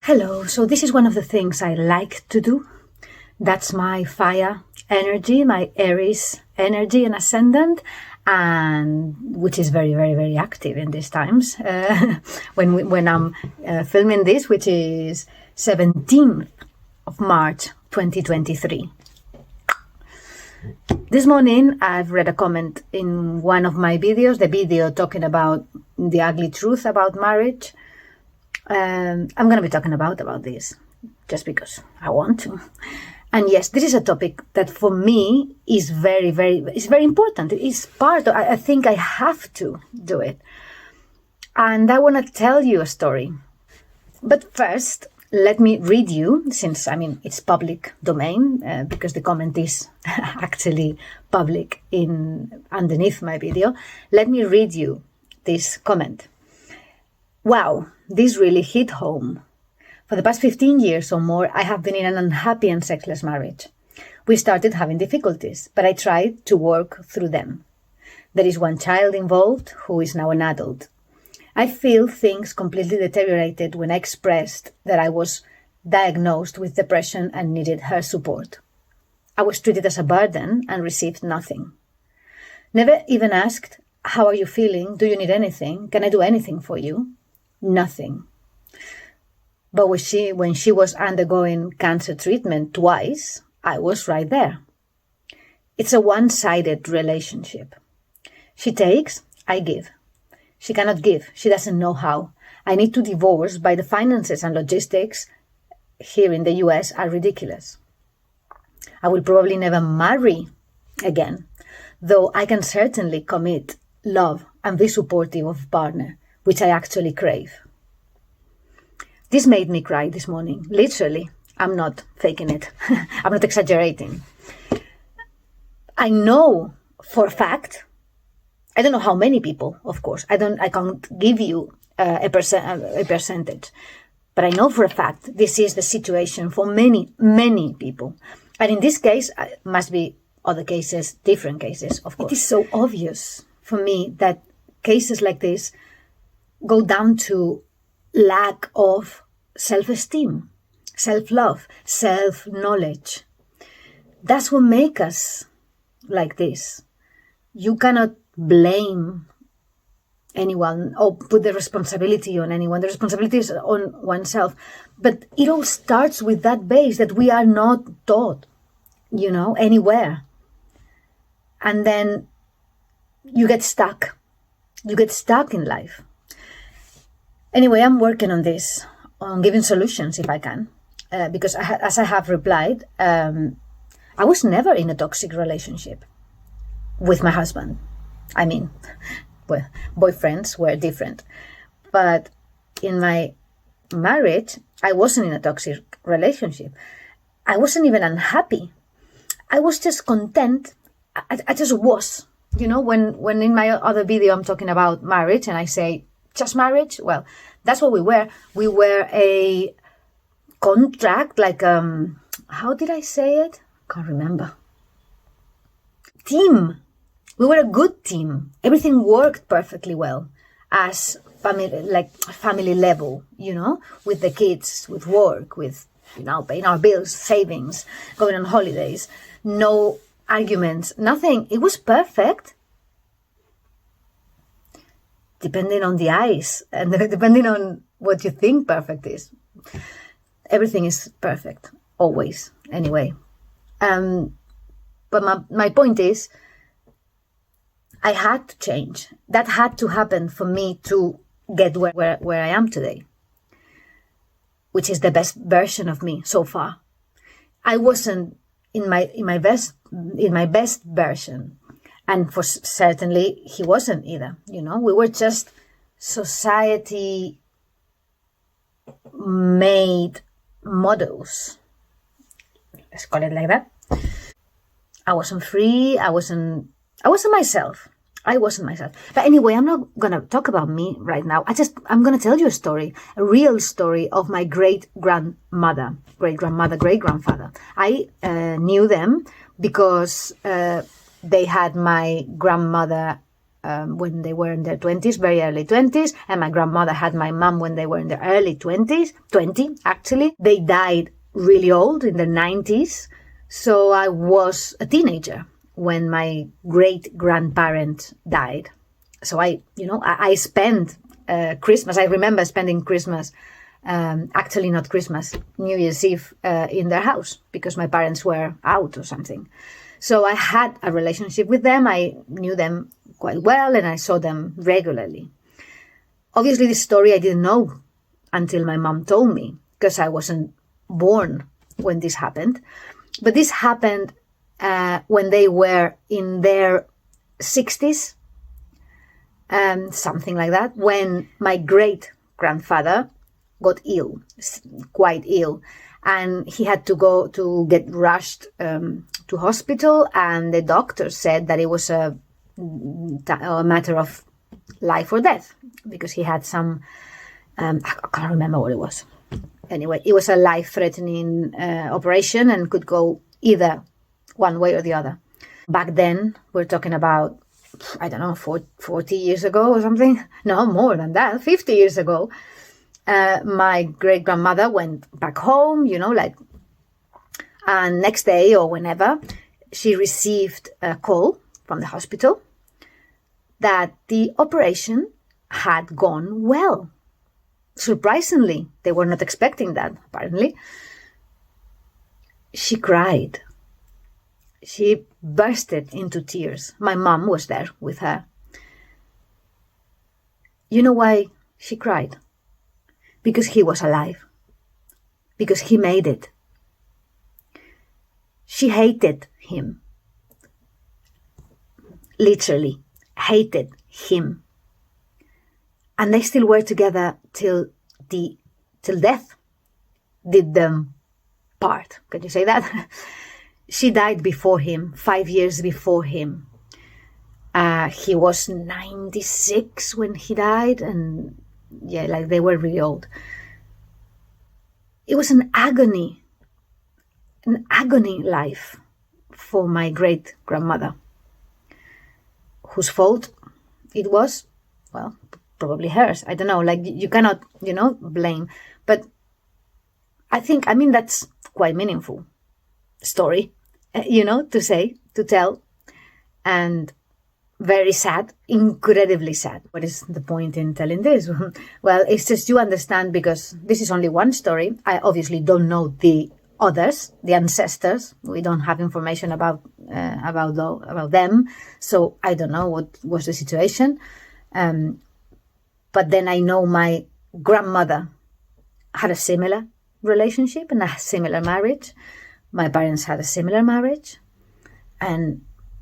Hello, so this is one of the things I like to do. That's my fire energy, my Aries energy and ascendant, and which is very, very, very active in these times. When I'm filming this, which is 17th of March 2023. This morning, I've read a comment in one of my videos, the video talking about the ugly truth about marriage. I'm going to be talking about this just because I want to. And yes, this is a topic that for me is very, very important. It's part of, I think I have to do it. And I want to tell you a story. But first, let me read you, since, it's public domain, because the comment is actually public underneath my video. Let me read you this comment. Wow, this really hit home. For the past 15 years or more, I have been in an unhappy and sexless marriage. We started having difficulties, but I tried to work through them. There is one child involved who is now an adult. I feel things completely deteriorated when I expressed that I was diagnosed with depression and needed her support. I was treated as a burden and received nothing. Never even asked, how are you feeling? Do you need anything? Can I do anything for you? Nothing. But when she was undergoing cancer treatment twice, I was right there. It's a one-sided relationship. She takes, I give. She cannot give. She doesn't know how. I need to divorce, but the finances and logistics here in the US are ridiculous. I will probably never marry again, though I can certainly commit, love, and be supportive of a partner, which I actually crave. This made me cry this morning. Literally, I'm not faking it. I'm not exaggerating. I know for a fact, I don't know how many people, of course. I can't give you a percentage, but I know for a fact this is the situation for many, many people. And in this case, must be other cases, different cases, of course. It is so obvious for me that cases like this go down to lack of self-esteem, self-love, self-knowledge. That's what makes us like this. You cannot blame anyone or put the responsibility on anyone. The responsibility is on oneself. But it all starts with that base that we are not taught, anywhere. And then you get stuck. You get stuck in life. Anyway, I'm working on this, on giving solutions if I can, because as I have replied, I was never in a toxic relationship with my husband. Boyfriends were different. But in my marriage, I wasn't in a toxic relationship. I wasn't even unhappy. I was just content. I just was. When in my other video I'm talking about marriage and I say, just marriage? Well, that's what we were. We were a contract, how did I say it? Can't remember. Team. We were a good team. Everything worked perfectly well as family level, with the kids, with work, with, paying our bills, savings, going on holidays, no arguments, nothing. It was perfect. Depending on the eyes and depending on what you think perfect is. Everything is perfect, always, anyway. But my point is, I had to change. That had to happen for me to get where I am today, which is the best version of me so far. I wasn't in my best version. And for certainly, he wasn't either. We were just society-made models. Let's call it like that. I wasn't free. I wasn't myself. But anyway, I'm not going to talk about me right now. I'm going to tell you a story, a real story of my great-grandmother, great-grandfather. I knew them because they had my grandmother when they were in their 20s, very early 20s, and my grandmother had my mom when they were in their early 20s, 20 actually. They died really old in their 90s, so I was a teenager when my great-grandparent died. So I spent Christmas, I remember spending Christmas, actually not Christmas, New Year's Eve in their house because my parents were out or something. So I had a relationship with them. I knew them quite well and I saw them regularly. Obviously, this story I didn't know until my mom told me because I wasn't born when this happened. But this happened when they were in their 60s, something like that, when my great-grandfather got ill, quite ill, and he had to go to get rushed to hospital, and the doctor said that it was a matter of life or death because he had some, I can't remember what it was. Anyway, it was a life-threatening operation and could go either one way or the other. Back then, we're talking about, I don't know, 40 years ago or something. No, more than that, 50 years ago. My great-grandmother went back home, and next day or whenever, she received a call from the hospital that the operation had gone well. Surprisingly, they were not expecting that, apparently. She cried. She bursted into tears. My mom was there with her. You know why she cried? Because he was alive. Because he made it. She hated him. Literally, hated him. And they still were together till death did them part. Can you say that? She died before him, 5 years before him. He was 96 when he died, and they were really old. It was an agony life for my great-grandmother, whose fault it was, well, probably hers. I don't know, you cannot, blame. But I mean, that's quite meaningful story, to tell. And very sad, incredibly sad. What is the point in telling this? Well, it's just you understand, because this is only one story. I obviously don't know the others, the ancestors. We don't have information about them. So I don't know what was the situation. But then I know my grandmother had a similar relationship and a similar marriage. My parents had a similar marriage. And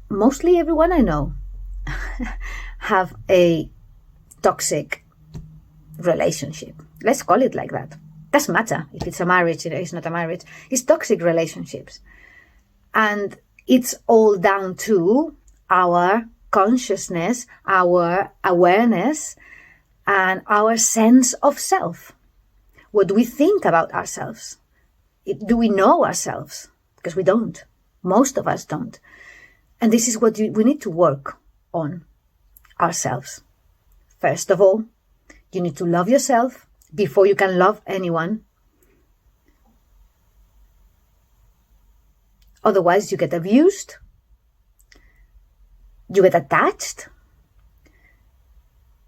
mostly everyone I know have a toxic relationship. Let's call it like that. Doesn't matter if it's a marriage, it's not a marriage. It's toxic relationships. And it's all down to our consciousness, our awareness, and our sense of self. What do we think about ourselves? Do we know ourselves? Because we don't. Most of us don't. And this is what we need to work on ourselves. First of all, you need to love yourself before you can love anyone. Otherwise, you get abused, you get attached,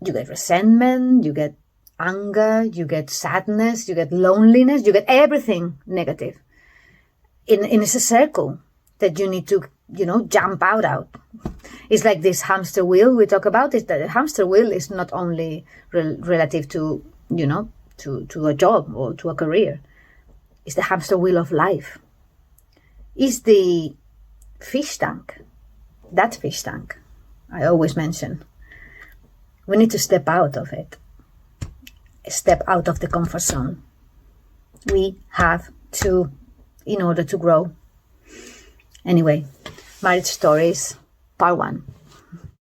you get resentment, you get anger, you get sadness, you get loneliness, you get everything negative. It's a circle that you need to, jump out. It's like this hamster wheel we talk about. Is that the hamster wheel is not only relative to, to a job or to a career. It's the hamster wheel of life. It's the fish tank. That fish tank I always mention. We need to step out of it. Step out of the comfort zone. We have to, in order to grow. Anyway, Marriage Stories, Part 1.